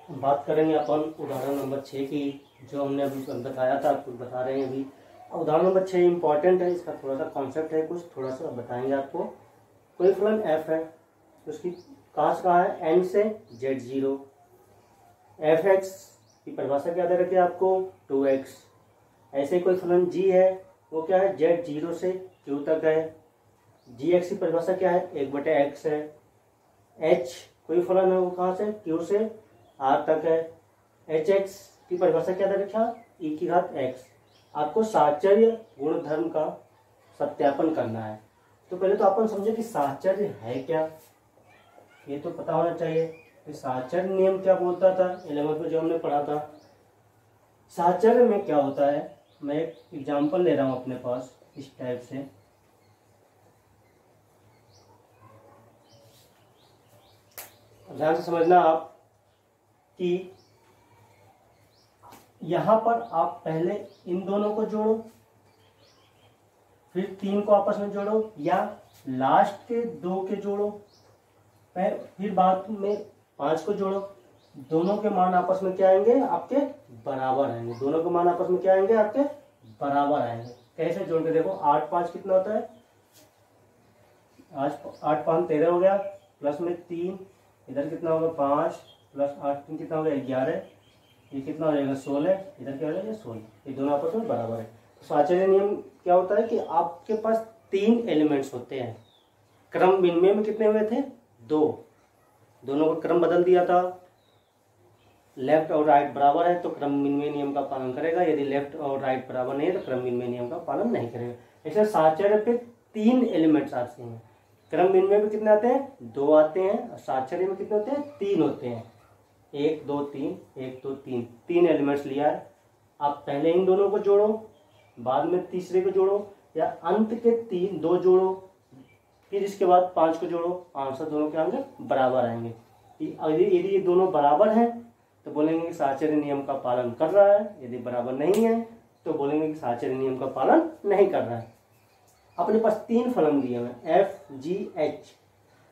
बात करेंगे अपन उदाहरण नंबर 6 की, जो हमने अभी बताया था, आपको बता रहे हैं अभी। उदाहरण नंबर 6 इंपॉर्टेंट है, इसका थोड़ा सा कॉन्सेप्ट है, कुछ थोड़ा सा बताएंगे आपको। कोई फलन एफ है, उसकी कहाँ से कहाँ है, एन से Z0। एफ एक्स की परिभाषा क्या दे रखी है आपको, 2x। ऐसे ही कोई फलन जी है, वो क्या है, Z0 से Q तक है। जी एक्स की परिभाषा क्या है, 1/x है। एच कोई फलन है, वो कहाँ से, Q से R तक है। एच एक्स की परिभाषा क्या दे रखा, e⁻x। आपको साहचर्य गुणधर्म का सत्यापन करना है। तो पहले तो अपन समझे कि साहचर्य है क्या, ये तो पता होना चाहिए कि साहचर्य नियम क्या बोलता था 11th में जो हमने पढ़ा था। साहचर्य में क्या होता है, मैं एक एग्जाम्पल ले रहा हूं अपने पास इस टाइप से। ध्यान से समझना आप कि यहां पर आप पहले इन दोनों को जोड़ो, फिर 3 को आपस में जोड़ो, या लास्ट के 2 के जोड़ो, फिर बाद में 5 को जोड़ो। दोनों के मान आपस में क्या आएंगे, आपके बराबर आएंगे। दोनों के मान आपस में क्या आएंगे, आपके बराबर आएंगे। कैसे जोड़ के देखो, 8 5 कितना होता है, 8 5 13 हो गया, प्लस में 3, इधर कितना होगा 5, प्लस 8 3 कितना हो गया 11, ये कितना हो जाएगा 16, इधर क्या हो जाएगा 16। ये दोनों आपस में बराबर है। तो साहचर्य नियम क्या होता है कि आपके पास 3 एलिमेंट्स होते हैं। क्रम विनिमय में कितने हुए थे, 2। दोनों का क्रम बदल दिया था, लेफ्ट और राइट बराबर है तो क्रम विनिमय नियम का पालन करेगा। यदि लेफ्ट और राइट बराबर नहीं है तो क्रम विनिमय नियम का पालन नहीं करेगा। ऐसे साहचर्य पे 3 एलिमेंट्स आते हैं। क्रम विनिमय में कितने आते हैं, 2 आते हैं, और साहचर्य में कितने होते हैं, 3 होते हैं। 1 2 3, 1 2 3, 3 एलिमेंट्स लिया है। आप पहले इन दोनों को जोड़ो, बाद में तीसरे को जोड़ो, या अंत के 2 जोड़ो, फिर इसके बाद 5 को जोड़ो। आंसर दोनों के आएंगे बराबर आएंगे। यदि ये दोनों बराबर हैं तो बोलेंगे कि साहचर्य नियम का पालन कर रहा है। यदि बराबर नहीं है तो बोलेंगे कि साहचर्य नियम का पालन नहीं कर रहा है। अपने पास 3 फलन दिए हुए एफ जी एच।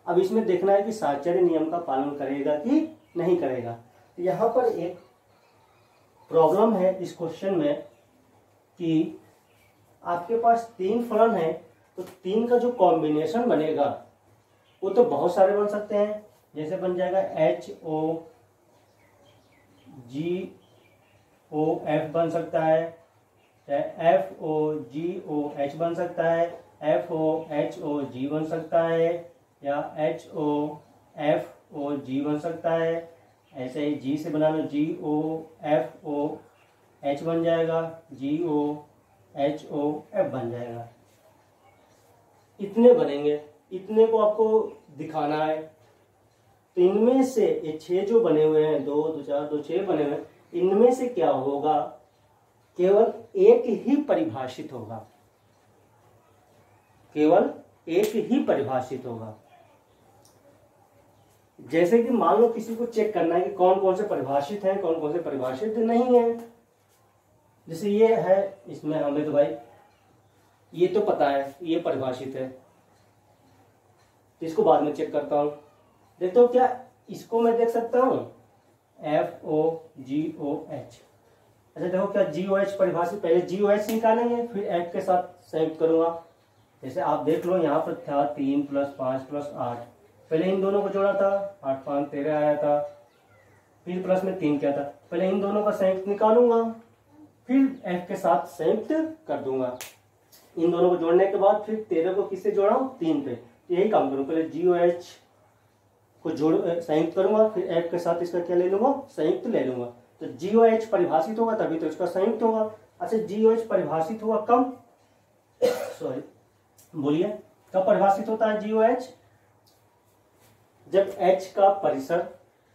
अब इसमें देखना है कि साहचर्य नियम का पालन करेगा कि नहीं करेगा। तो यहाँ पर एक प्रॉब्लम है इस क्वेश्चन में कि आपके पास 3 फलन है, तो 3 का जो कॉम्बिनेशन बनेगा वो तो बहुत सारे बन सकते हैं। जैसे बन जाएगा HO GOF बन सकता है, FOGOH बन सकता है, FOHOG बन सकता है, या HOFOG बन सकता है। ऐसे ही G से बना लो, GOFOH बन जाएगा, GOHOF बन जाएगा। इतने बनेंगे, इतने को आपको दिखाना है। तो इनमें से ये 6 जो बने हुए हैं, 2 2 4 2 6 बने हुए हैं, इनमें से क्या होगा, केवल एक ही परिभाषित होगा, केवल एक ही परिभाषित होगा। जैसे कि मान लो किसी को चेक करना है कि कौन कौन से परिभाषित हैं, कौन कौन से परिभाषित नहीं है। जैसे ये है, इसमें हमें तो भाई ये तो पता है ये परिभाषित है, तो इसको बाद में चेक करता हूं। देखते हो क्या, इसको मैं देख सकता हूं FOGOH। अच्छा देखो क्या GOH परिभाषित, पहले GOH निकालेंगे फिर F के साथ संयुक्त करूंगा। जैसे आप देख लो यहाँ पर था 3 + 5 + 8, पहले इन दोनों को जोड़ा था, 8 5 13 आया था, फिर प्लस में 3 क्या था, पहले इन दोनों का संयुक्त निकालूंगा, फिर F के साथ संयुक्त कर दूंगा। इन दोनों को जोड़ने के बाद फिर 13 को किससे जोड़ा हूं, 3 पे। यही काम करूं, पहले GOH को जोड़ संयुक्त करूंगा, फिर F के साथ इसका क्या ले लूंगा, संयुक्त ले लूंगा। तो GOH परिभाषित होगा तभी तो इसका संयुक्त होगा। अच्छा GOH परिभाषित हुआ कब, सॉरी बोलिए कब परिभाषित होता है GOH, जब H का परिसर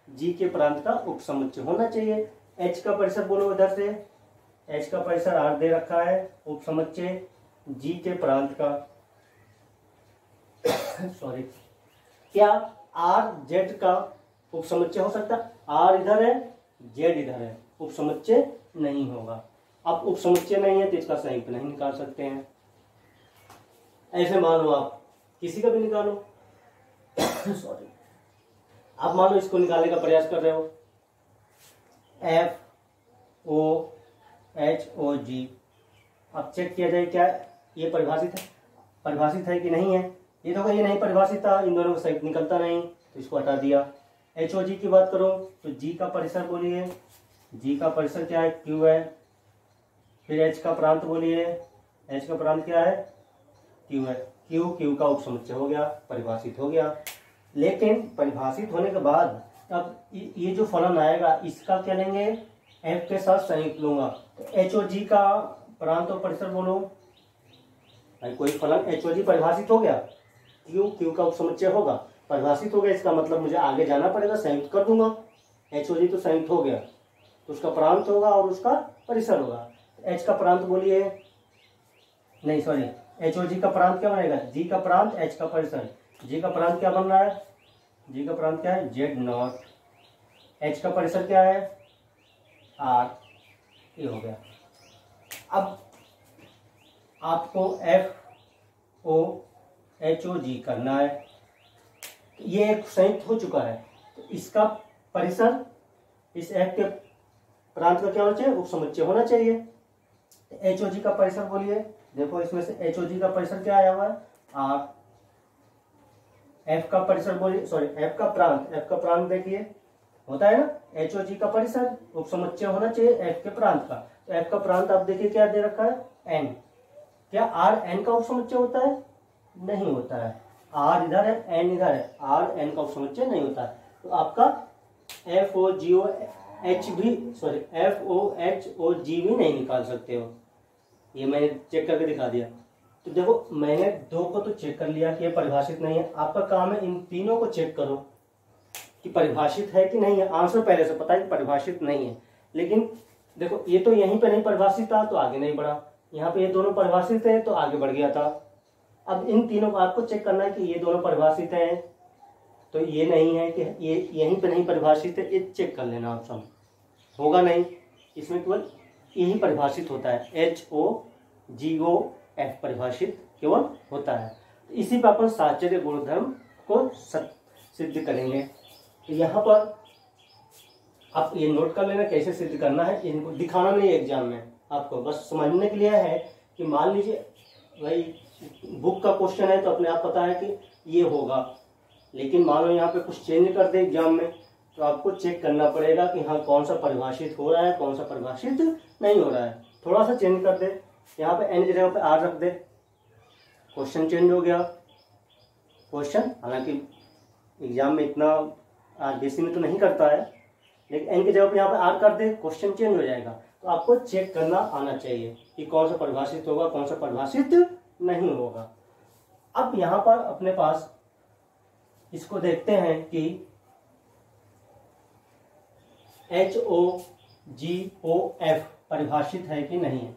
G के प्रांत का उपसमुच्चय होना चाहिए। H का परिसर बोलो इधर से, H का परिसर R दे रखा है, उपसमुच्चय G के प्रांत का सॉरी क्या R Z का उपसमुच्चय हो सकता है, R इधर है Z इधर है, उपसमुच्चय नहीं होगा। अब उपसमुच्चय नहीं है तो इसका संयुक्त नहीं निकाल सकते हैं। ऐसे मान लो आप किसी का भी निकालो सॉरी, आप मान लो इसको निकालने का प्रयास कर रहे हो, FOHOG। अब चेक किया जाए क्या ये परिभाषित है कि नहीं है। ये तो ये नहीं परिभाषित था, इन दोनों का संयुक्त निकलता नहीं, तो इसको हटा दिया। HOG की बात करो तो G का परिसर बोलिए, G का परिसर क्या है, Q है। फिर H का प्रांत बोलिए, H का प्रांत क्या है, Q है। Q का उपसमुच्चय हो गया, परिभाषित हो गया। लेकिन परिभाषित होने के बाद अब ये जो फलन आएगा इसका क्या लेंगे, F के साथ संयुक्त लूंगा। तो HOG का प्रांत और परिसर बोलो, कोई फलन HOG परिभाषित हो गया, Q का उपसमुच्चय होगा, परिभाषित हो गया, इसका मतलब मुझे आगे जाना पड़ेगा, संयुक्त कर दूंगा। HOG तो संयुक्त हो गया, तो उसका प्रांत होगा और उसका परिसर होगा। H का प्रांत बोलिए, नहीं सॉरी, HOG का प्रांत क्या बनेगा, G का प्रांत H का परिसर। G का प्रांत क्या बन रहा है, G का प्रांत क्या है, Z0। H का परिसर क्या है, R। ये हो गया। अब आपको FOHOG करना है। ये एक संयुक्त हो चुका है, तो इसका परिसर इस F के प्रांत का क्या होना चाहिए, उपसमुच्चय होना चाहिए। HOG का परिसर बोलिए, देखो इसमें से HOG का परिसर क्या आया हुआ है, R। F का परिसर बोलिए, सॉरी F का प्रांत देखिए होता है ना, HOG का परिसर उपसमुच्चय होना चाहिए F के प्रांत का। तो F का प्रांत आप देखिए क्या दे रखा है, N। क्या R N का उपसमुच्चय होता है, नहीं होता है। R इधर है, N इधर है, R N का उपसमुच्चय नहीं होता है। तो आपका FOHOG भी नहीं निकाल सकते हो। ये मैंने चेक करके दिखा दिया। तो देखो मैंने दो को तो चेक कर लिया कि ये परिभाषित नहीं है, आपका काम है इन तीनों को चेक करो कि परिभाषित है कि नहीं है। आंसर पहले से पता है कि परिभाषित नहीं है, लेकिन देखो ये तो यहीं पे नहीं परिभाषित था तो आगे नहीं बढ़ा, यहाँ पे ये दोनों परिभाषित है तो आगे बढ़ गया था। अब इन तीनों को आपको चेक करना है कि ये दोनों परिभाषित हैं, तो ये नहीं है कि ये यहीं पे नहीं परिभाषित है, ये चेक कर लेना आप सब। होगा नहीं, इसमें केवल यही परिभाषित होता है, HOGOF परिभाषित केवल होता है। इसी पर अपन साहचर्य गुणधर्म को सिद्ध करेंगे। तो यहाँ पर आप ये नोट कर लेना कैसे सिद्ध करना है, इनको दिखाना नहीं एग्जाम में, आपको बस समझने के लिए है कि मान लीजिए भाई बुक का क्वेश्चन है तो अपने आप पता है कि ये होगा, लेकिन मान लो यहाँ पे कुछ चेंज कर दे एग्जाम में, तो आपको चेक करना पड़ेगा कि हाँ कौन सा परिभाषित हो रहा है, कौन सा परिभाषित नहीं हो रहा है। थोड़ा सा चेंज कर दे, यहाँ पे N की जगह पे R रख दे, क्वेश्चन चेंज हो गया। क्वेश्चन हालांकि एग्जाम में इतना RBC में तो नहीं करता है, लेकिन N की जगह पे यहाँ पे R कर दे, क्वेश्चन चेंज हो जाएगा। तो आपको चेक करना आना चाहिए कि कौन सा परिभाषित होगा, कौन सा परिभाषित नहीं होगा। अब यहाँ पर अपने पास इसको देखते हैं कि HOGOF परिभाषित है कि नहीं है,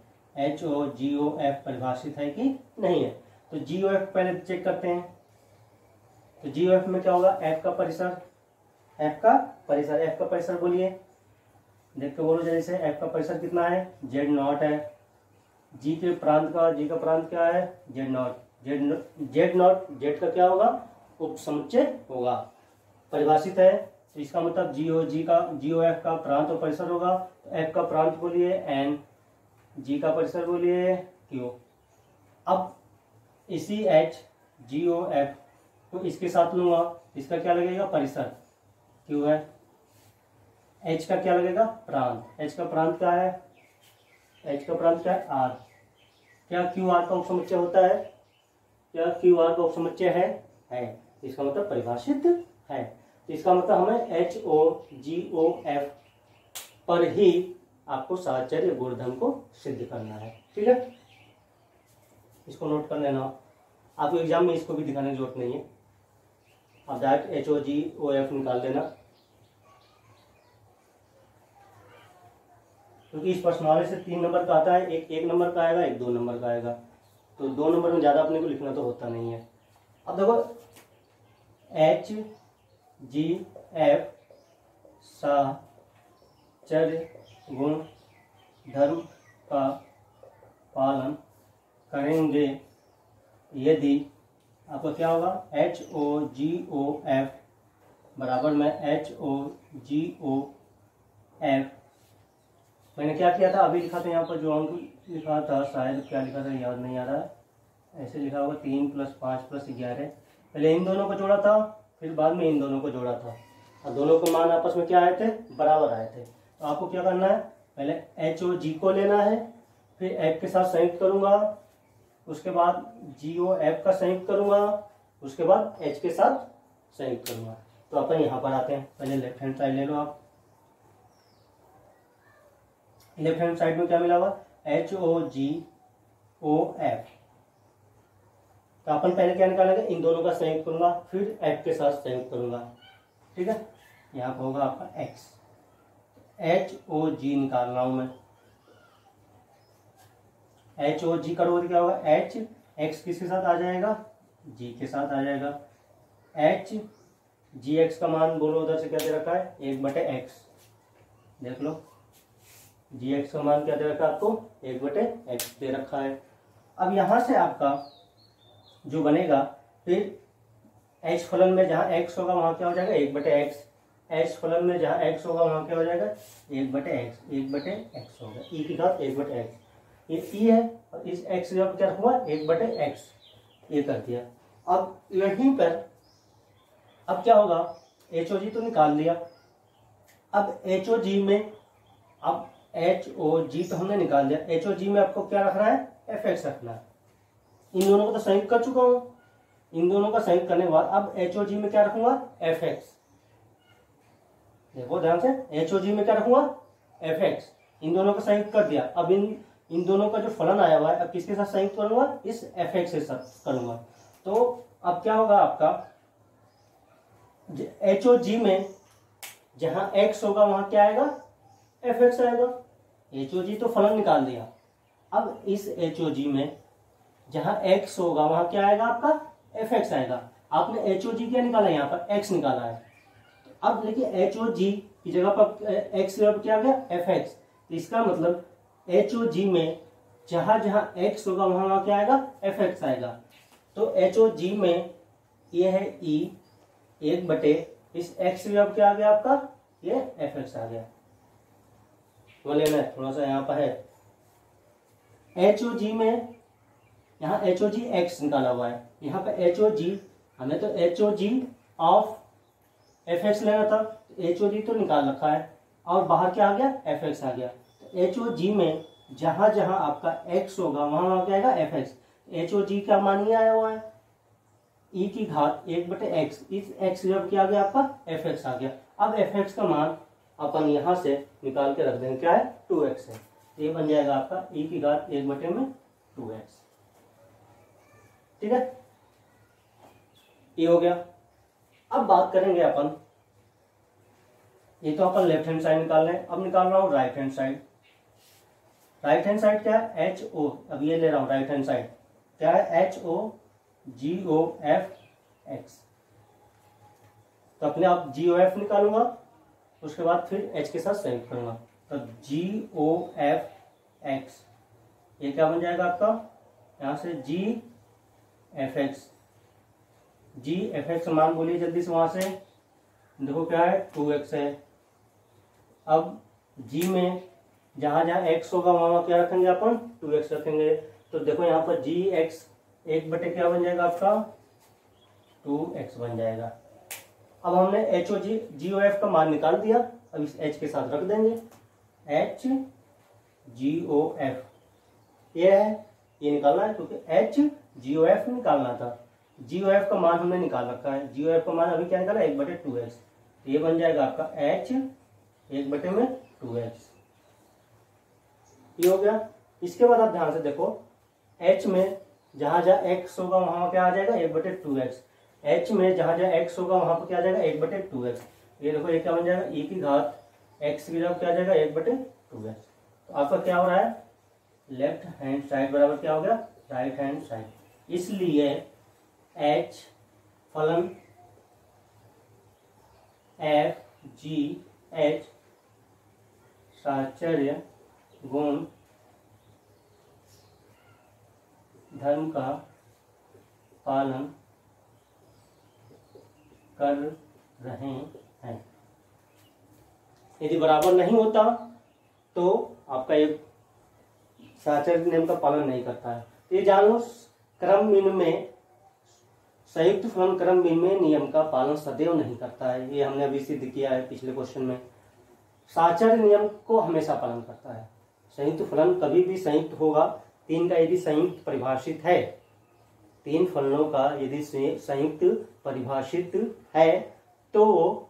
HOGOF परिभाषित है कि नहीं है। तो GOF पहले चेक करते हैं। तो GOF में क्या होगा, F का परिसर, F का परिसर बोलिए, देख के बोलो जल्दी से। F का परिसर कितना है, Z0 है। G का प्रांत क्या है, Z0। Z का क्या होगा, उपसमुच्चय होगा, परिभाषित है। तो इसका मतलब GOF का प्रांत और परिसर होगा। तो F का प्रांत बोलिए N, G का परिसर बोलिए Q। अब इसी HGOF को इसके साथ लूंगा, इसका क्या लगेगा, परिसर Q है। H का क्या लगेगा, प्रांत। H का प्रांत क्या है, R। क्या QR का उपसमुच्चय होता है, क्या QR का उपसमुच्चय है। इसका मतलब परिभाषित है। तो इसका मतलब हमें HOGOF पर ही आपको साहचर्य गुणधर्म को सिद्ध करना है। ठीक है, इसको नोट कर लेना। आपको एग्जाम में इसको भी दिखाने की जरूरत नहीं है, आप डायरेक्ट HOGOF निकाल देना, क्योंकि इस प्रश्नावली से 3 नंबर का आता है, एक नंबर का आएगा, एक 2 नंबर का आएगा। तो 2 नंबर में ज़्यादा अपने को लिखना तो होता नहीं है। अब देखो HGF साहचर्य गुण धर्म का पालन करेंगे यदि आपका क्या होगा, HOGOF बराबर में HOGOF मैंने क्या किया था, अभी लिखा था यहाँ पर जो अंक लिखा था, शायद क्या लिखा था याद नहीं आ रहा है, ऐसे लिखा होगा 3 + 5 + 11। पहले इन दोनों को जोड़ा था, फिर बाद में इन दोनों को जोड़ा था, और दोनों के मान आपस में क्या आए थे, बराबर आए थे। तो आपको क्या करना है, पहले एच और जी को लेना है, फिर एफ के साथ संयुक्त करूंगा, उसके बाद जी और एफ का संयुक्त करूंगा, उसके बाद एच के साथ संयुक्त करूंगा। तो अपन यहाँ पर आते हैं, पहले लेफ्ट हैंड साइड ले लो आप। लेफ्ट हैंड साइड में क्या मिला हुआ, एच ओ जी ओ एफ। तो अपन पहले क्या निकालेंगे, इन दोनों का संयुक्त करूंगा, फिर एफ के साथ संयुक्त करूंगा, ठीक है। यहाँ पर होगा आपका एक्स, एच ओ जी निकाल रहा हूं मैं, एच ओ जी करोगे क्या होगा, एच एक्स किसके साथ आ जाएगा, जी के साथ आ जाएगा। एच जी एक्स का मान बोलो उधर से क्या दे रखा है, 1/x, देख लो जी एक्स का मान क्या दे रखा है आपको, 1/x दे रखा है। अब यहां से आपका जो बनेगा, फिर एच फलन में जहां x होगा वहां क्या हो जाएगा, 1/x, एच फलन में जहां x होगा वहां क्या हो जाएगा, 1/x, 1/x होगा, e की घात 1/x, ये e है, और इस x का क्या हुआ, 1/x, ये कर दिया। अब यहीं पर अब क्या होगा, एच ओ जी तो निकाल लिया, अब एच ओ जी में, अब एच ओ जी तो हमने निकाल दिया, एच ओ जी में आपको क्या रखना है, एफ एक्स रखना है। इन दोनों को तो संयुक्त कर चुका हूं, इन दोनों का संयुक्त करने के बाद अब एच ओ जी में क्या रखूंगा, एफ एक्स। देखो ध्यान से, एच ओ जी में क्या रखूंगा, एफ एक्स। इन दोनों का संयुक्त कर दिया, अब इन दोनों का जो फलन आया हुआ है, अब किसके साथ संयुक्त करूंगा, इस एफ एक्स के साथ करूंगा। तो अब क्या होगा आपका, एच ओ जी में जहां एक्स होगा वहां क्या आएगा, एफ एक्स आएगा। एच ओ जी तो फलन निकाल दिया, अब इस एच ओ जी में जहां एक्स होगा वहां क्या आएगा आपका, एफ एक्स आएगा। आपने एच ओ जी क्या निकाला, यहाँ पर एक्स निकाला है। अब देखिए एच ओ जी की जगह पर एक्स की जगह क्या आ गया, एफ एक्स। तो इसका मतलब एच ओ जी में जहां जहां एक्स होगा वहां वहां क्या आएगा, एफ एक्स आएगा। तो एच ओ जी में ये है ई, 1 इस एक्स की जगह क्या आ गया आपका, ये एफ एक्स आ गया। वो लेना है थोड़ा सा, यहाँ पर है एच ओ जी में, यहाँ एच ओ जी एक्स निकाला हुआ है, यहाँ पे एच ओ जी, हमें तो H O G of F X लेना था, एच ओ जी तो निकाल रखा है, और बाहर क्या आ गया, एफ एक्स आ गया। तो एच ओ जी में जहां जहां आपका एक्स होगा वहां वहां क्या आएगा, एफ एक्स। एच ओ जी का मान ही आया हुआ है, ई की घात 1/x, इस एक्स जब क्या आ गया आपका, एफ एक्स आ गया। अब एफ एक्स का मान अपन यहां से निकाल के रख देंगे, क्या है, 2x है। ये बन जाएगा आपका ई की घात 1/2x, ठीक है, ये हो गया। अब बात करेंगे अपन, ये तो अपन लेफ्ट हैंड साइड निकाल रहे हैं, अब निकाल रहा हूं right hand side. Right hand side क्या है, एच ओ, अब ये ले रहा हूं राइट हैंड साइड, क्या है, एच ओ जी ओ एफ एक्स। तो अपने आप जी ओ एफ निकालूंगा, उसके बाद फिर एच के साथ संयुक्त करूंगा, तो जी ओ एफ एक्स, ये क्या बन जाएगा आपका, यहां से जी एफ एक्स, जी एफ एक्स मान बोलिए जल्दी से, वहां से देखो क्या है, 2x है। अब g में जहां जहां x होगा वहां क्या रखेंगे अपन, 2x रखेंगे। तो देखो यहाँ पर जी एक्स 1 क्या बन जाएगा आपका, 2x बन जाएगा। अब हमने एच ओ जी जी ओ एफ का मान निकाल दिया, अब इस h के साथ रख देंगे, h जी ओ एफ, ये है, ये निकालना है क्योंकि h जी ओ एफ निकालना था, जी ओ एफ का मान हमने निकाल रखा है। जी ओ एफ का मान अभी क्या निकाला, 1/2x, तो ये बन जाएगा आपका h 1/2x, ये हो गया। इसके बाद आप ध्यान से देखो, h में जहां जहां x होगा वहां क्या आ जाएगा, 1/2x, h में जहां जहां x होगा वहां पर क्या आ जाएगा, 1/2x। ये देखो ये क्या बन जाएगा, e की घात x की जगह क्या आ जाएगा, 1/2x। तो आपका क्या हो रहा है, लेफ्ट हैंड साइड बराबर क्या हो गया, राइट हैंड साइड। इसलिए h फलन एफ जी एच साहचर्य गुण धर्म का पालन कर रहे हैं। यदि बराबर नहीं होता तो आपका ये साहचर्य नियम का पालन नहीं करता है। ये जान लो, क्रम मीन में संयुक्त फलन क्रम विनिमय नियम का पालन सदैव नहीं करता है। ये हमने अभी सिद्ध किया है पिछले क्वेश्चन में। साहचर्य नियम को हमेशा पालन करता है। संयुक्त फलन कभी भी संयुक्त होगा, तीन का यदि संयुक्त परिभाषित है, तीन फलनों का यदि संयुक्त परिभाषित है तो वो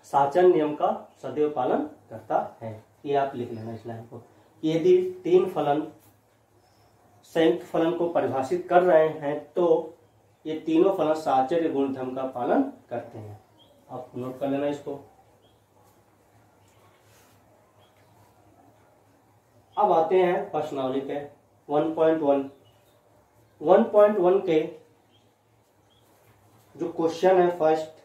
साहचर्य नियम का सदैव पालन करता है। ये आप लिख लेना इस लाइन को। यदि तीन फलन संयुक्त फलन को परिभाषित कर रहे हैं तो ये तीनों फलन साहचर्य गुणधर्म का पालन करते हैं। आप नोट कर लेना इसको। अब आते हैं प्रश्नावली पे 1.1। 1.1 के जो क्वेश्चन है, फर्स्ट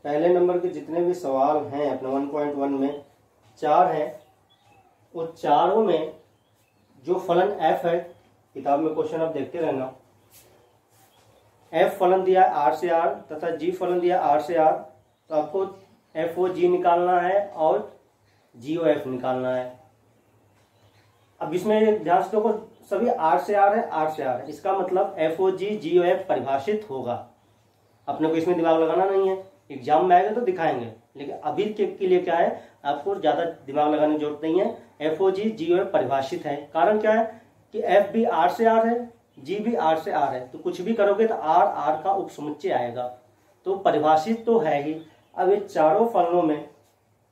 पहले नंबर के जितने भी सवाल हैं अपने 1.1 में 4 हैं। वो चारों में जो फलन f है, किताब में क्वेश्चन आप देखते रहना, f फलन दिया r से r तथा g फलन दिया r से r, तो आपको f o g निकालना है और g o f निकालना है। अब इसमें ध्यान से देखो, सभी r से r है, r से r है, इसका मतलब f o g g o f परिभाषित होगा। अपने को इसमें दिमाग लगाना नहीं है, एग्जाम में आएगा तो दिखाएंगे, लेकिन अभी के लिए क्या है, आपको ज्यादा दिमाग लगाने की जरूरत नहीं है। एफ ओ जी जी ओ एफ परिभाषित है। कारण क्या है कि एफ भी आर से आर है, जी भी आर से आर है, तो कुछ भी करोगे तो आर आर का उपसमुच्चय आएगा, तो परिभाषित तो है ही। अब ये चारों फलनों में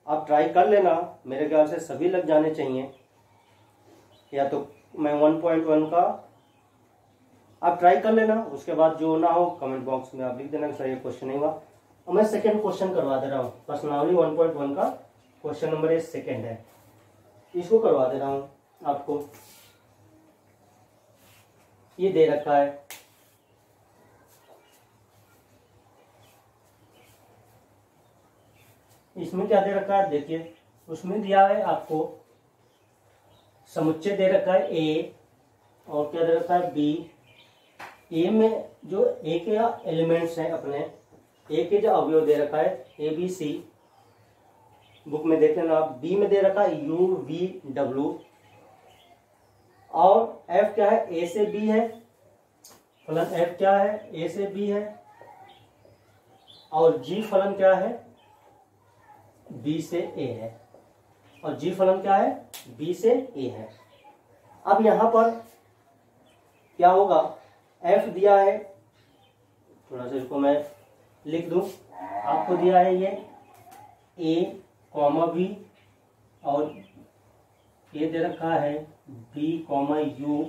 आप ट्राई कर लेना, मेरे ख्याल से सभी लग जाने चाहिए। या तो मैं 1.1 का आप ट्राई कर लेना, उसके बाद जो ना हो कमेंट बॉक्स में आप लिख देना सर ये क्वेश्चन नहीं हुआ। और मैं सेकेंड क्वेश्चन करवा दे रहा हूँ। प्रश्नावली 1.1 का क्वेश्चन नंबर 1 सेकेंड है, इसको करवा दे रहा हूं आपको। ये दे रखा है, इसमें क्या दे रखा है देखिए, उसमें दिया है आपको समुच्चय दे रखा है ए और क्या दे रखा है बी। ए में जो ए के एलिमेंट्स हैं अपने, ए के जो अवयव दे रखा है ए बी सी, बुक में देख लेना आप। बी में दे रखा है यू वी डब्ल्यू, और एफ क्या है ए से बी है, फलन एफ क्या है ए से बी है, और जी फलन क्या है बी से ए है, और जी फलन क्या है बी से ए है। अब यहां पर क्या होगा, एफ दिया है, थोड़ा सा इसको मैं लिख दूं, आपको दिया है ये ए कॉमा बी, और ये दे रखा है B comma U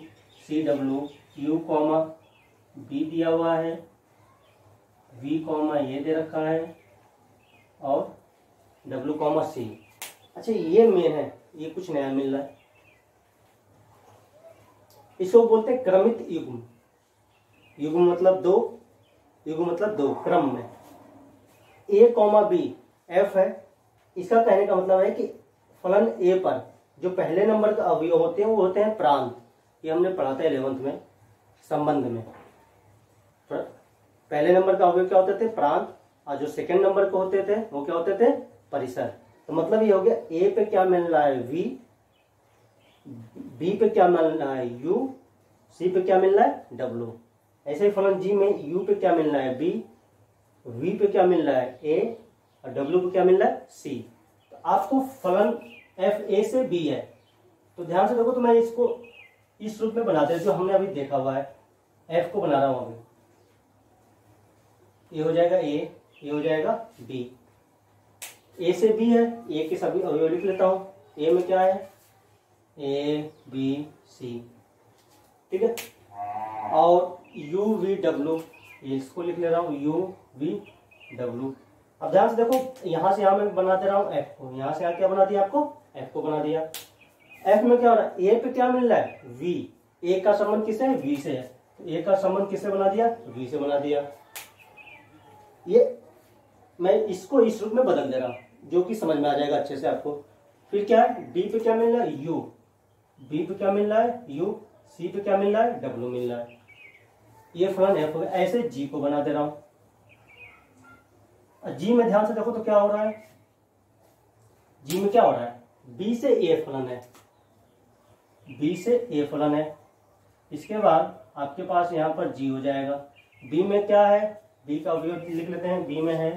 C W, U comma B दिया हुआ है, वी कॉमा ये दे रखा है, और डब्ल्यू कॉमा सी। अच्छा ये मेन है, ये कुछ नया मिल रहा है, इसको बोलते हैं क्रमित युग्म। युग्म मतलब दो, युग्म मतलब दो क्रम में। ए कॉमा बी एफ है, इसका कहने का मतलब है कि फलन ए पर जो पहले नंबर का अवयव होते हैं वो होते हैं प्रांत। ये हमने पढ़ा था 11th में संबंध में। पहले नंबर का अवयव क्या होते थे प्रांत, और जो सेकंड नंबर के होते थे वो क्या होते थे परिसर। तो मतलब ये हो गया ए पे क्या मिल रहा है वी, बी पे क्या मिल रहा है यू, सी पे क्या मिल रहा है डब्ल्यू। ऐसे ही फलन जी में यू पे क्या मिल रहा है बी, वी पे क्या मिल रहा है ए, और डब्ल्यू पे क्या मिल रहा है सी। तो आपको फलन एफ ए से बी है, तो ध्यान से देखो, तो मैं इसको इस रूप में बना दे जो हमने अभी देखा हुआ है। एफ को बना रहा हूं अभी, ये हो जाएगा ए, ये हो जाएगा बी। ए से बी है, ए के सभी अवयव लिख लेता हूं। ए में क्या है ए बी सी, ठीक है, और यू वी डब्ल्यू, इसको लिख ले रहा हूं यू वी डब्ल्यू। अब ध्यान से देखो, यहां से यहां मैं बना दे रहा हूं एफ को, यहां से यहां क्या बना दिया आपको एफ को बना दिया। एफ में क्या हो रहा है ए पे क्या मिल रहा है वी, ए का संबंध किससे है वी से है, तो ए का संबंध किससे बना दिया वी से बना दिया। ये मैं इसको इस रूप में बदल दे रहा हूं जो कि समझ में आ जाएगा अच्छे से आपको। फिर क्या है बी पे क्या मिल रहा है यू, बी पे क्या मिल रहा है यू, सी पे क्या मिल रहा है डब्ल्यू मिल रहा है। ये फलन एफ हो गया। ऐसे जी को बना दे रहा हूं। जी में ध्यान से देखो तो क्या हो रहा है, जी में क्या हो रहा है, बी से ए फलन है, बी से ए फलन है। इसके बाद आपके पास यहाँ पर जी हो जाएगा। बी में क्या है, बी का उपयोग लिख लेते हैं, बी में है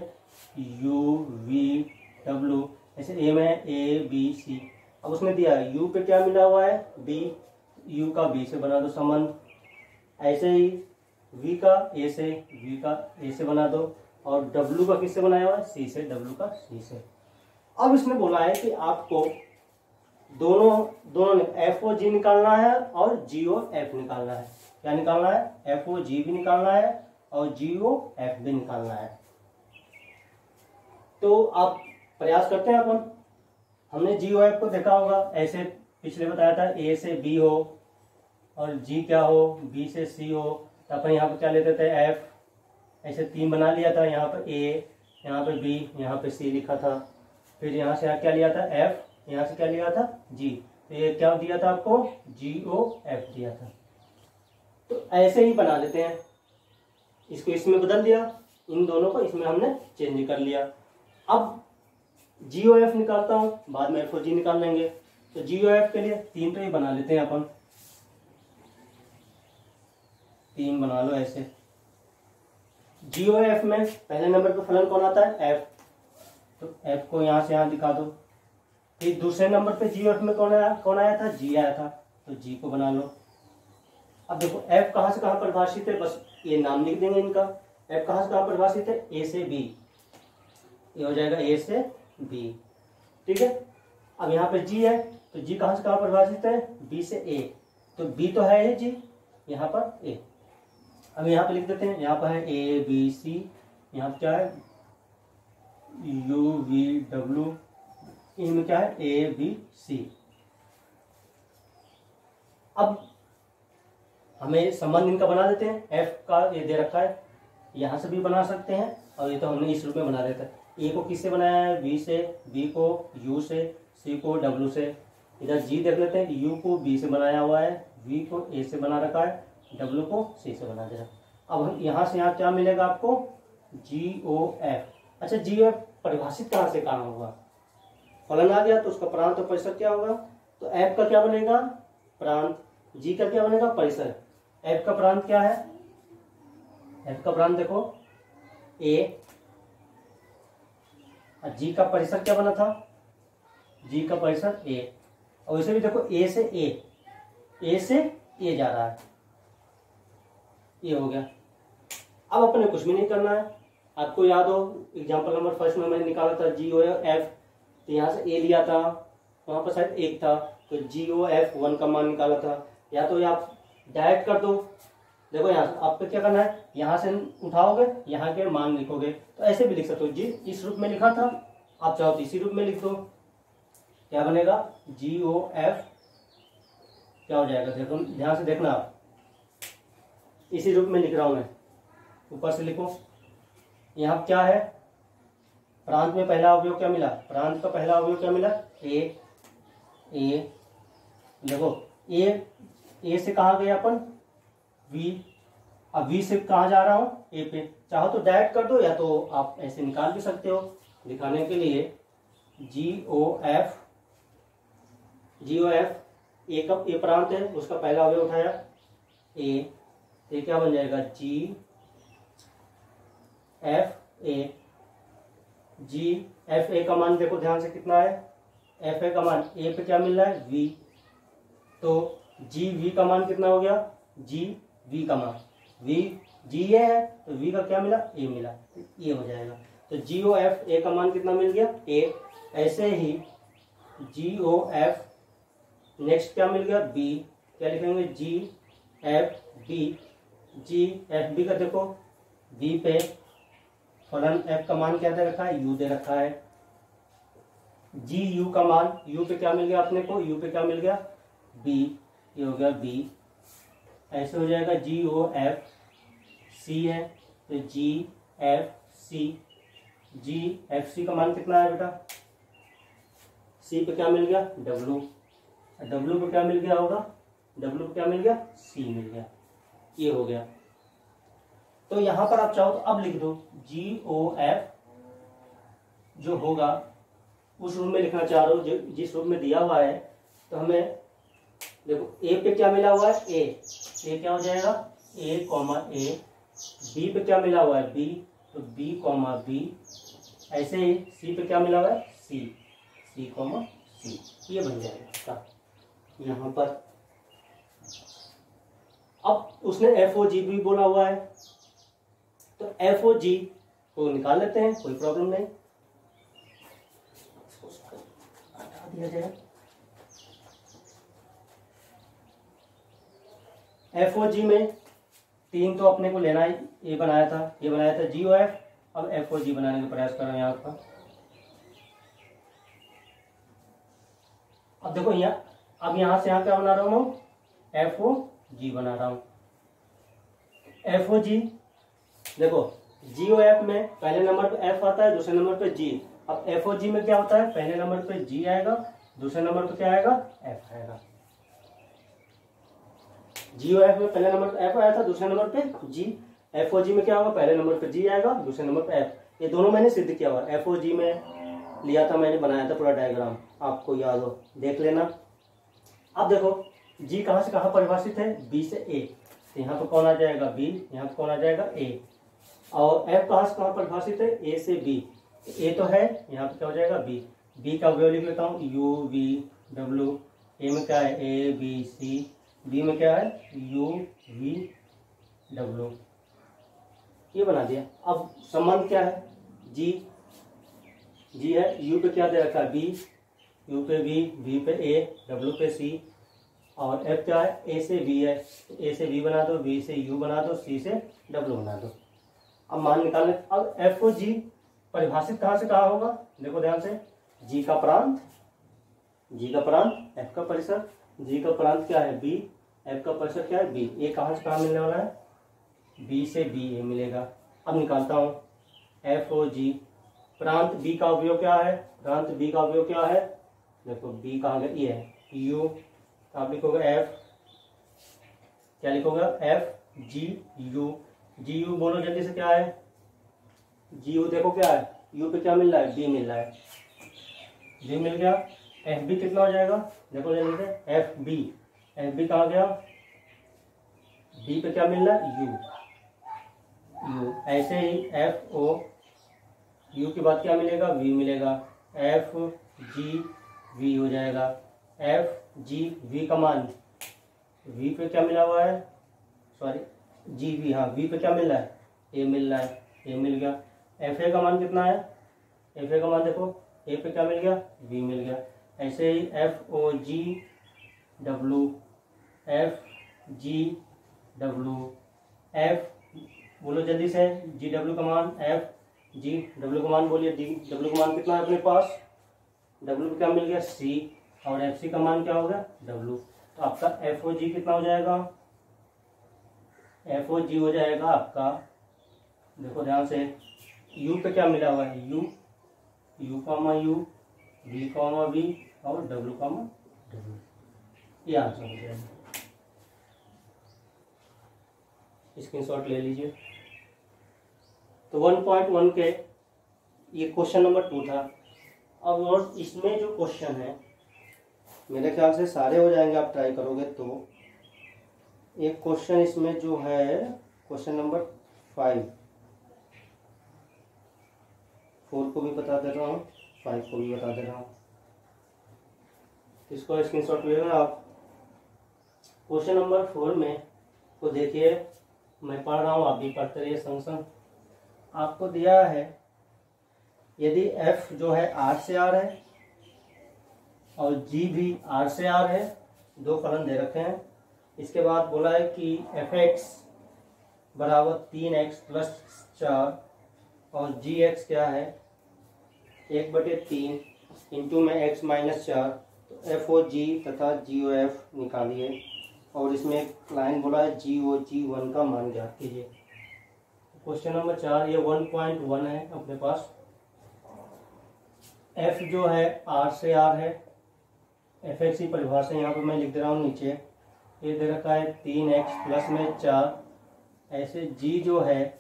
यू वी डब्ल्यू, ऐसे ए में है ए बी सी। अब उसमें दिया है यू पे क्या मिला हुआ है बी, यू का बी से बना दो संबंध, ऐसे ही वी का ए से, वी का ए से बना दो, और डब्ल्यू का किससे बनाया हुआ है, सी से, डब्ल्यू का सी से। अब इसने बोला है कि आपको दोनों ने एफ ओ जी निकालना है और जी ओ एफ निकालना है। क्या निकालना है, एफ ओ जी भी निकालना है और जी ओ एफ भी निकालना है। तो आप प्रयास करते हैं अपन। हमने जी ओ एफ को देखा होगा, ऐसे पिछले बताया था ए से बी हो और जी क्या हो, बी से सी हो, तो अपन यहाँ पर क्या लेते थे एफ, ऐसे 3 बना लिया था, यहाँ पर ए, यहाँ पे बी, यहाँ पे सी लिखा था। फिर यहाँ से क्या लिया था एफ, यहाँ से क्या लिया था जी, तो ये क्या दिया था आपको, जी ओ एफ दिया था। तो ऐसे ही बना लेते हैं, इसको इसमें बदल दिया, इन दोनों को इसमें हमने चेंज कर लिया। अब जी ओ एफ निकालता हूं, बाद में एफ ओ जी निकाल लेंगे। तो जी ओ एफ के लिए 3 तो ही बना लेते हैं अपन, 3 बना लो ऐसे। जी ओ एफ में पहले नंबर पे फलन कौन आता है एफ, तो एफ को यहाँ से यहाँ दिखा दो। फिर दूसरे नंबर पे जी ओ एफ में कौन आया था, जी आया था, तो जी को बना लो। अब देखो एफ कहाँ से कहाँ परिभाषित है, बस ये नाम लिख देंगे इनका। एफ कहाँ से कहाँ परिभाषित है, ए से बी, ये हो जाएगा ए से बी, ठीक है। अब यहाँ पे जी है, तो जी कहाँ से कहाँ परिभाषित है, बी से ए, तो बी तो है ये जी, यहाँ पर ए। अब यहाँ पे लिख देते हैं, यहाँ पर है ए बी सी, यहाँ पर क्या है यू वी डब्ल्यू, इनमें क्या है ए बी सी। अब हमें संबंध इनका बना देते हैं, एफ का ये दे रखा है, यहां से भी बना सकते हैं, और ये तो हमने इस रूप में बना देता है। ए को किससे बनाया है, बी से, बी को यू से, सी को डब्ल्यू से। इधर जी देख लेते हैं, यू को बी से बनाया हुआ है, वी को ए से बना रखा है, डब्ल्यू को सी से बना दे रहा। अब हम यहाँ से यहाँ क्या मिलेगा आपको, जी ओ एफ। अच्छा जी ओ एफ परिभाषित कहाँ से कहाँ होगा, फलन आ गया तो उसका प्रांत और परिसर क्या होगा, तो एफ का क्या बनेगा प्रांत, जी का क्या बनेगा परिसर। एफ का प्रांत क्या है, एफ का प्रांत देखो ए, और जी का परिसर क्या बना था, जी का परिसर ए। और इसे भी देखो ए से ए से ए जा रहा है, ये हो गया। अब अपने कुछ भी नहीं करना है, आपको याद हो एग्जाम्पल नंबर फर्स्ट में मैंने निकाला था जी ओ एफ, तो यहाँ से ए लिया था, वहां पर शायद 1 था, तो जी ओ एफ 1 का मान निकाला था। या तो आप डायरेक्ट कर दो, देखो यहाँ से आपको क्या करना है, यहाँ से उठाओगे, यहाँ के मान लिखोगे, तो ऐसे भी लिख सकते हो। जी इस रूप में लिखा था, आप चाहो तो इसी रूप में लिख दो, क्या बनेगा जी ओ एफ क्या हो जाएगा, देखो ध्यान से देखना आप, इसी रूप में लिख रहा हूं मैं, ऊपर से लिखो। यहाँ क्या है, प्रांत में पहला अवयव क्या मिला, प्रांत का पहला अवयव क्या मिला ए, देखो ए से कहा गया अपन वी, अब वी से कहा जा रहा हूं ए पे, चाहो तो डायरेक्ट कर दो, या तो आप ऐसे निकाल भी सकते हो दिखाने के लिए। जी ओ एफ ए का ए प्रांत है, उसका पहला अवयव उठाया ए, तो क्या बन जाएगा जी F A. Ji F A का मान देखो ध्यान से कितना है, एफ ए का मान ए पे क्या मिल रहा है वी, तो जी वी का मान कितना हो गया, जी वी का मान, वी जी ए है तो वी का क्या मिला ए मिला, तो ये हो जाएगा। तो जी ओ एफ ए का मान कितना मिल गया ए। ऐसे ही जी ओ एफ नेक्स्ट क्या मिल गया बी, क्या लिखेंगे जी एफ बी। जी एफ बी का देखो बी पे फलन एफ का मान क्या दे रखा है यू दे रखा है। जी यू का मान, यू पे क्या मिल गया अपने को, यू पे क्या मिल गया बी, ये हो गया बी। ऐसे हो जाएगा जी ओ एफ सी है तो जी एफ सी। जी एफ सी का मान कितना है बेटा, सी पे क्या मिल गया डब्ल्यू, डब्ल्यू पे क्या मिल गया होगा, डब्ल्यू पे क्या मिल गया सी मिल गया, ये हो गया। तो यहां पर आप चाहो तो अब लिख दो जी ओ एफ जो होगा उस रूप में लिखना चाह रहे हो जिस रूप में दिया हुआ है, तो हमें देखो ए पे क्या मिला हुआ है, ए क्या हो जाएगा, ए कॉमा ए। बी पे क्या मिला हुआ है, बी, तो बी कॉमा बी। ऐसे ही सी पे क्या मिला हुआ है, सी कॉमा सी। ये बन जाएगा इसका यहाँ पर। अब उसने एफ ओ जी भी बोला हुआ है, तो एफ ओ जी को निकाल लेते हैं, कोई प्रॉब्लम नहीं। हटा दिया जाए। एफ ओ जी में 3 तो अपने को लेना ही, ये बनाया था जी ओ एफ। अब एफ ओ जी बनाने का प्रयास कर रहे हैं यहाँ पर। अब देखो अब यहाँ से यहाँ क्या बना रहा हूँ, एफ ओ जी बना रहा हूँ। एफ ओ जी देखो, जी ओ एफ में पहले नंबर पे एफ आता है, दूसरे नंबर पे जी। अब एफ ओ जी में क्या होता है, पहले नंबर पे जी आएगा, दूसरे नंबर पे क्या आएगा, एफ आएगा। जी ओ एफ में पहले नंबर पे एफ आया था, दूसरे नंबर पे जी। एफ ओ जी में क्या होगा, पहले नंबर पे जी आएगा, दूसरे नंबर पे एफ। ये दोनों मैंने सिद्ध किया हुआ। एफ ओ जी में लिया था मैंने, बनाया था पूरा डायग्राम, आपको याद हो देख लेना। अब देखो जी कहाँ से कहाँ परिभाषित है, बी से ए, तो यहाँ पे कौन आ जाएगा, बी, यहाँ पे कौन आ जाएगा, ए। और एफ कहाँ से कहाँ परिभाषित है, ए से बी, ए तो है, यहाँ पे क्या हो जाएगा, बी। बी का अवयव लिख लेता हूँ, यू वी डब्ल्यू। ए में क्या है, ए बी सी। बी में क्या है, यू वी डब्ल्यू। ये बना दिया। अब संबंध क्या है, जी है, यू पे क्या दे रखा है, बी, यू पे बी पे ए, डब्ल्यू पे सी। और एफ क्या है, ए से बी है, ए से बी बना दो, बी से यू बना दो, सी से डब्ल्यू बना दो। अब मान निकालने। अब एफ ओ जी परिभाषित कहाँ से कहाँ होगा, देखो ध्यान से, जी का प्रांत, एफ का परिसर। जी का प्रांत क्या है, बी, एफ का परिसर क्या है, बी। ए कहाँ से कहाँ मिलने वाला है, बी से बी ए मिलेगा। अब निकालता हूँ एफ ओ जी। प्रांत बी का अवयव क्या है, देखो बी कहाँ गया, ये है, यू। आप लिखोगे एफ, क्या लिखोगे, F G U. G U बोलो जल्दी से, क्या है, जी यू देखो क्या है, यू पे क्या मिल रहा है, बी मिल रहा है, बी मिल गया। एफ बी कितना हो जाएगा, देखो जल्दी से, एफ बी कहाँ गया, बी पे क्या मिल रहा है, यू। ऐसे ही एफ ओ, यू के बाद क्या मिलेगा, वी मिलेगा, एफ जी वी हो जाएगा। एफ जी वी का मान, वी पे क्या मिला हुआ है, सॉरी जी वी, हाँ वी पे क्या मिल रहा है, ए मिल रहा है, ए मिल गया। एफ ए का मान कितना है, एफ ए का मान देखो, ए पे क्या मिल गया, वी मिल गया। ऐसे ही F O G W, F G W, F बोलो जल्दी से, जी डब्ल्यू का मान, एफ जी डब्ल्यू का मान बोलिए, डी डब्ल्यू का मान कितना है अपने पास, डब्ल्यू पे क्या मिल गया, सी। और एफ सी का मान क्या होगा, डब्ल्यू। तो आपका एफ ओ जी कितना हो जाएगा, एफ ओ जी हो जाएगा आपका, देखो ध्यान से, यू पे क्या मिला हुआ है, U comma U, B comma B, और डब्ल्यू कॉमा डब्ल्यू। ये आंसर हो जाएगा। स्क्रीनशॉट ले लीजिए। तो 1.1 के ये क्वेश्चन नंबर 2 था। अब और इसमें जो क्वेश्चन है, मेरे ख्याल से सारे हो जाएंगे, आप ट्राई करोगे तो। एक क्वेश्चन इसमें जो है, क्वेश्चन नंबर 4 को भी बता दे रहा हूँ, 5 को भी बता दे रहा हूँ, इसको स्क्रीनशॉट ले लेना आप। क्वेश्चन नंबर 4 में को देखिए, मैं पढ़ रहा हूँ, आप भी पढ़ते रहिए संग संग। आपको दिया है, यदि f जो है r से r है और g भी r से r है, दो फलन दे रखे हैं। इसके बाद बोला है कि fx बराबर 3x प्लस 4 और gx क्या है 1/3 इंटू में x माइनस 4। तो एफ ओ जी तथा जी ओ एफ निकालिए। और इसमें एक लाइन बोला है जी ओ जी 1 का मान ज्ञात कीजिए। क्वेश्चन नंबर 4 ये 1.1 है अपने पास। f जो है r से r है, एफ एक्स की परिभाषा यहाँ पर मैं लिख दे रहा हूँ नीचे। ये दे रखा है 3x प्लस में 4। ऐसे g जो है,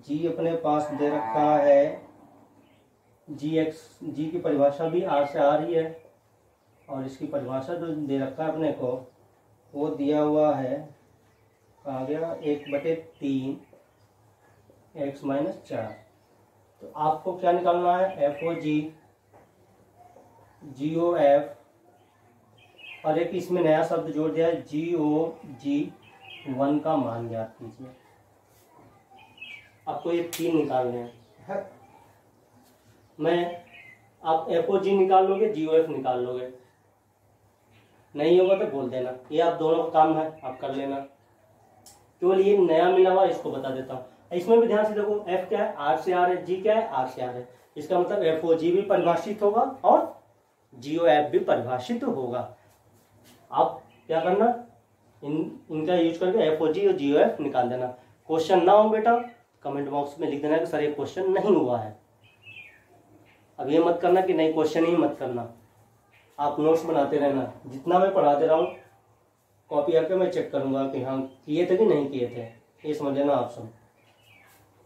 g अपने पास दे रखा है जी की परिभाषा भी आर से आ रही है, और इसकी परिभाषा जो दे रखा है अपने को वो दिया हुआ है, आ गया 1/3 x माइनस 4। तो आपको क्या निकालना है, एफ ओ एफ, और एक इसमें नया शब्द जोड़ दिया है GOG1 का मान ज्ञात कीजिए। आपको ये 3 निकालने हैं। आप FOG निकाल लोगे, GOF निकाल लोगे, नहीं होगा तो बोल देना, ये आप दोनों का काम है, आप कर लेना। केवल ये नया मिला हुआ इसको बता देता हूँ। इसमें भी ध्यान से देखो, F क्या है, R से R है, G क्या है, R से R है। इसका मतलब FOG भी परिभाषित होगा और GOF भी परिभाषित होगा। आप क्या करना, इनका यूज करके FOG और GOF निकाल देना। क्वेश्चन ना हो बेटा कमेंट बॉक्स में लिख देना कि सर ये क्वेश्चन नहीं हुआ है। अब ये मत करना कि नहीं क्वेश्चन ही मत करना, आप नोट्स बनाते रहना। जितना मैं पढ़ाते रहा हूँ कॉपी आके मैं चेक करूंगा कि हाँ किए थे कि नहीं किए थे, ये समझ लेना आप सब।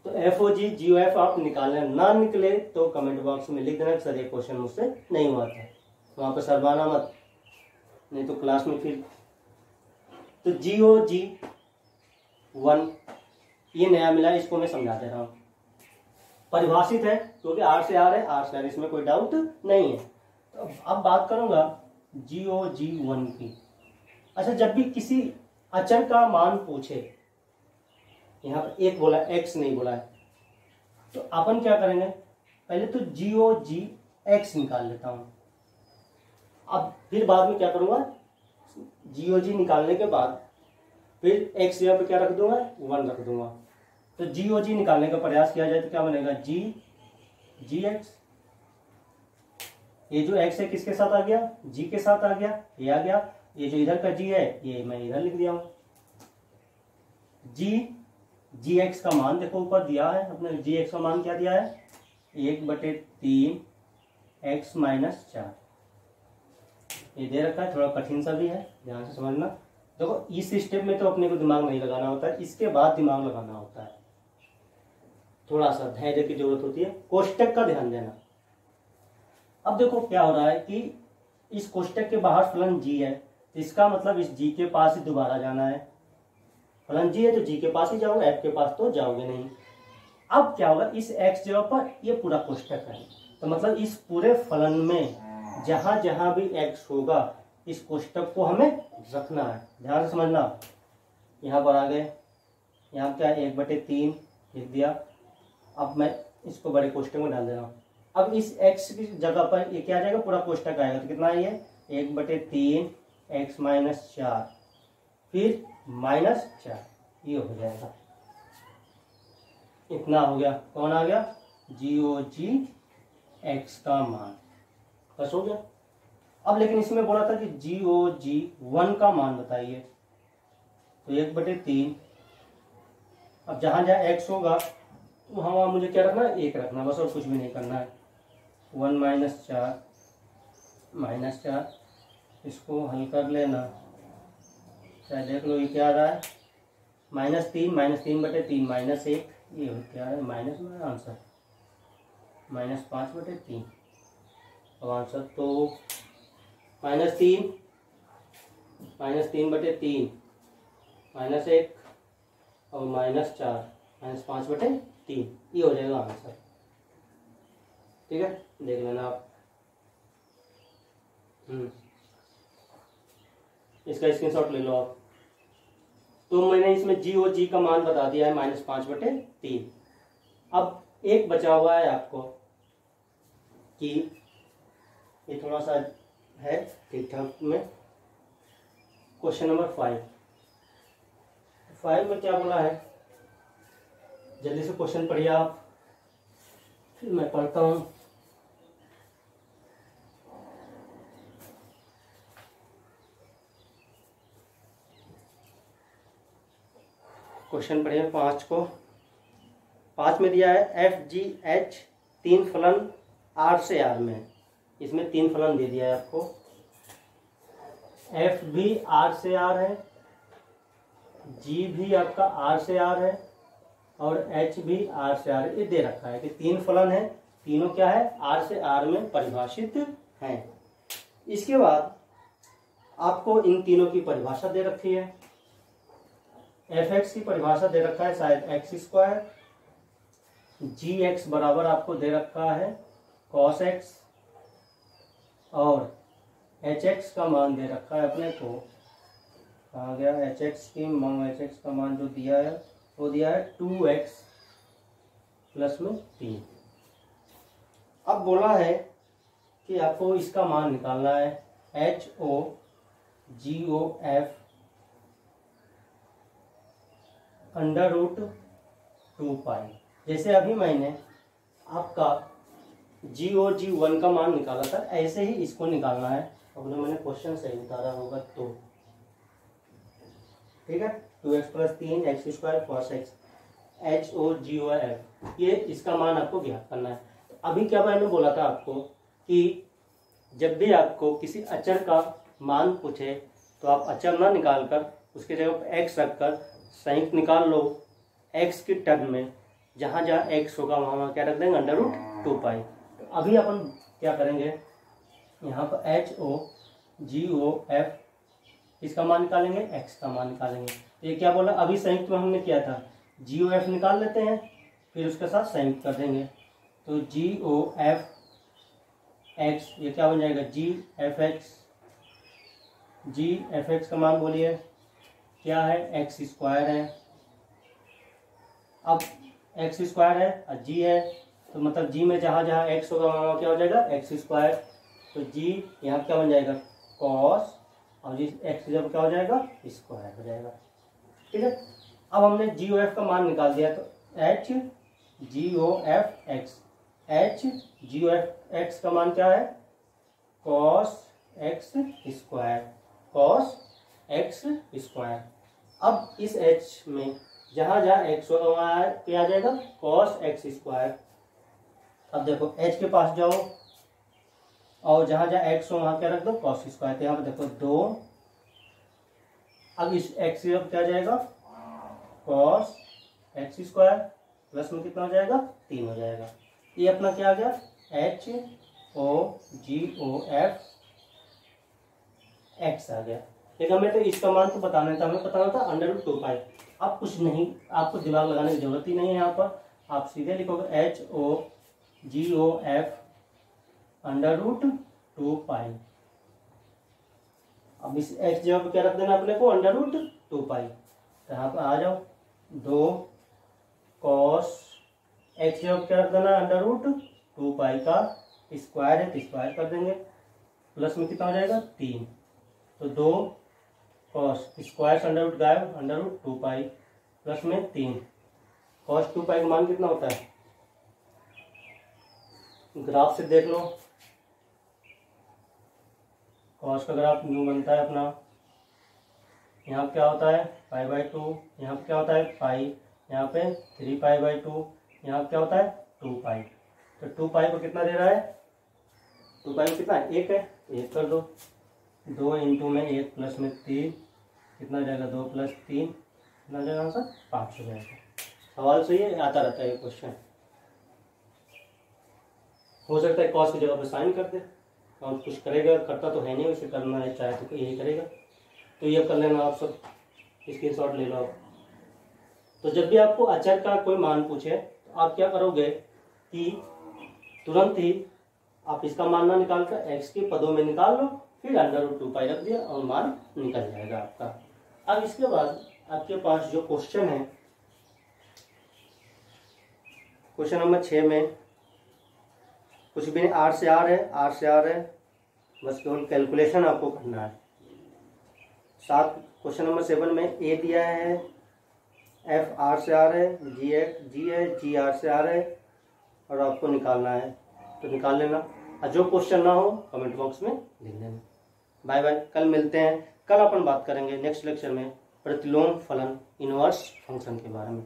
तो FOG GOF आप निकालना, ना निकले तो कमेंट बॉक्स में लिख देना कि सर ये क्वेश्चन मुझसे नहीं हुआ था, वहाँ पर शर्माना मत, नहीं तो क्लास में फिर। तो GOG1 ये नया मिला, इसको मैं समझा दे रहा हूँ। परिभाषित है क्योंकि R से R है, R से R, इसमें कोई डाउट नहीं है। तो अब बात करूंगा GOG1 की। अच्छा, जब भी किसी अचर का मान पूछे, यहाँ पर एक बोला x नहीं बोला है, तो अपन क्या करेंगे, पहले तो GOG निकाल लेता हूं। अब फिर बाद में क्या करूंगा, GOG निकालने के बाद फिर x यहाँ पे क्या रख दूंगा, 1 रख दूंगा। तो GOG निकालने का प्रयास किया जाए तो क्या बनेगा, GX। ये जो x है किसके साथ आ गया, G के साथ आ गया, ये आ गया। ये जो इधर का G है ये मैं इधर लिख दिया हूं। GX का मान देखो ऊपर दिया है अपने, GX का मान क्या दिया है, 1/3 x माइनस 4। ये दे रखा है, थोड़ा कठिन सा भी है, ध्यान से समझना। देखो इस स्टेप में तो अपने को दिमाग नहीं लगाना होता है, इसके बाद दिमाग लगाना होता है, थोड़ा सा धैर्य की जरूरत होती है। कोष्टक का ध्यान देना। अब देखो क्या हो रहा है कि इस कोष्टक के बाहर फलन g है, तो इसका मतलब इस g के पास ही दोबारा जाना है। फलन g है तो g के पास ही जाओगे, f के पास तो जाओगे नहीं। अब क्या होगा, इस x जगह पर ये पूरा कोष्टक है, तो मतलब इस पूरे फलन में जहां जहां भी x होगा इस कोष्टक को हमें रखना है, ध्यान से समझना। यहाँ पर आ गए, यहाँ क्या 1/3 लिख दिया। अब मैं इसको बड़े कोष्टक में डाल दे रहा हूँ। अब इस x की जगह पर ये क्या आ जाएगा, पूरा कोष्टक आएगा, तो कितना है ये 1/3 x माइनस 4 फिर माइनस 4, ये हो जाएगा। इतना हो गया, कौन आ गया, GOG का मान, बस हो गया। अब लेकिन इसमें बोला था कि GOG1 का मान बताइए, तो 1/3। अब जहां जहां x होगा वहां मुझे क्या रखना है, 1 रखना, बस और कुछ भी नहीं करना है। 1 माइनस 4 इसको हल कर लेना, चाहे देख लो ये क्या आ रहा है, -3 -3/3 -1, ये क्या है माइनस में आंसर, -5/3। अब आंसर तो -3 -3/3 -1 और -4 -5/3, ये हो जाएगा आंसर। ठीक है, देख लेना आप। इसका स्क्रीनशॉट ले लो आप। तो मैंने इसमें GOG का मान बता दिया है -5/3। अब एक बचा हुआ है आपको कि ये थोड़ा सा है ठीक ठाक में। क्वेश्चन नंबर 5 में क्या बोला है, जल्दी से क्वेश्चन पढ़िए आप, फिर मैं पढ़ता हूं। क्वेश्चन पढ़िए 5 को। 5 में दिया है FGH 3 फलन R से R में है, इसमें 3 फलन दे दिया है आपको। F भी R से R है, G भी आपका R से R है और H भी R से R है, ये दे रखा है कि 3 फलन है तीनों क्या है, आर से आर में परिभाषित हैं। इसके बाद आपको इन तीनों की परिभाषा दे रखी है। एफ एक्स की परिभाषा दे रखा है शायद एक्स स्क्वायर, जी एक्स बराबर आपको दे रखा है कॉस एक्स, और एच एक्स का मान दे रखा है अपने को, कहा गया एच एक्स का मान जो दिया है वो दिया है 2x प्लस में 3। अब बोला है कि आपको इसका मान निकालना है एच ओ जी ओ एफ अंडर रूट 2 पाई। जैसे अभी मैंने आपका GOG1 का मान निकाला था, ऐसे ही इसको निकालना है। अपने मैंने क्वेश्चन सही उतारा होगा तो ठीक है। 2x plus 3 x square cos x HOGOF, ये इसका मान आपको ज्ञात करना है। तो अभी क्या मैंने बोला था आपको कि जब भी आपको किसी अचर का मान पूछे तो आप अचर ना निकाल कर उसके जगह पर x रखकर संयुक्त निकाल लो। x की टर्म में जहाँ जहाँ x होगा वहाँ क्या रख देंगे, अंडर रूट 2 पाई। तो अभी अपन क्या करेंगे, यहाँ पर HOGOF इसका मान निकालेंगे, x का मान निकालेंगे। तो ये क्या बोला, अभी संयुक्त में हमने किया था GOF निकाल लेते हैं, फिर उसके साथ संयुक्त कर देंगे। तो GOF x ये क्या बन जाएगा, GFX का मान बोलिए क्या है, x स्क्वायर है। अब x स्क्वायर है और g है, तो मतलब g में जहाँ जहाँ x होगा वहाँ क्या हो जाएगा, x स्क्वायर। तो g यहाँ क्या बन जाएगा, कॉस, और जिस x जब क्या हो जाएगा, स्क्वायर हो जाएगा। ठीक है। अब हमने GOF का मान निकाल दिया, तो HGOF का मान क्या है, कॉस एक्स स्क्वायर। अब इस h में जहाँ जहाँ x होगा वहाँ क्या आ जाएगा, कॉस एक्स स्क्वायर। अब देखो h के पास जाओ और जहाँ जहाँ x हो वहाँ क्या रख दो, कॉस स्क्वायर। तो यहाँ पर देखो 2, अब इस x से अब क्या जाएगा, कॉस एक्स स्क्वायर प्लस में कितना हो जाएगा, 3 हो जाएगा। ये अपना क्या आ गया, HOGOF x आ गया। लेकिन हमें तो इसका मान तो बताना था, हमें बताना था अंडर रूट 2 पाई। अब कुछ नहीं, आपको दिमाग लगाने की जरूरत ही नहीं है। यहाँ पर आप सीधे लिखोगे HOGOF अंडर रूट 2 पाई। अब इस x जगह पे क्या रख देना अपने को, अंडर रूट 2 पाई। तो यहाँ पर आ जाओ, 2 कॉस एक्स जगह क्या रख देना, अंडर रूट 2 पाई का स्क्वायर है तो स्क्वायर कर देंगे, प्लस में कितना हो जाएगा, 3। तो 2 कॉस स्क्वायर से अंडर रूट गायब, अंडर रूट 2 पाई प्लस में 3। कॉस 2 पाई का मान कितना होता है, ग्राफ से देख लो। कॉस का ग्राफ न्यू बनता है अपना, यहाँ क्या होता है π/2, यहाँ पे क्या होता है पाई, यहाँ पे 3π/2, यहाँ क्या होता है 2 पाई। तो 2 पाई को कितना दे रहा है, 2 पाई को कितना है, 1 है, 1 कर दो। 2 इंटू में 1 प्लस में 3 कितना हो जाएगा, 2 प्लस 3 कितना हो जाएगा आंसर, 5 हो जाएगा। सवाल सही है, आता रहता है ये क्वेश्चन। हो सकता है कॉस की जगह पर साइन कर दे, और कुछ करेगा, करता तो है नहीं, उसे करना है चाहे तो यही करेगा। तो ये कर लेना आप सब, स्क्रीनशॉट ले लो आप। तो जब भी आपको अचर का कोई मान पूछे तो आप क्या करोगे कि तुरंत ही आप इसका मान ना निकाल कर x के पदों में निकाल लो, फिर अंडर रूट 2 पाई रख दिया और मान निकल जाएगा आपका। अब इसके बाद आपके पास जो क्वेश्चन है, क्वेश्चन नंबर 6 में कुछ भी नहीं, R से R है, बस केवल कैलकुलेशन आपको करना है। साथ क्वेश्चन नंबर 7 में A दिया है, F R से R है, G है, G R से R है, और आपको निकालना है तो निकाल लेना। और जो क्वेश्चन ना हो कमेंट बॉक्स में लिख देना। बाय बाय, कल मिलते हैं। कल अपन बात करेंगे नेक्स्ट लेक्चर में प्रतिलोम फलन इनवर्स फंक्शन के बारे में।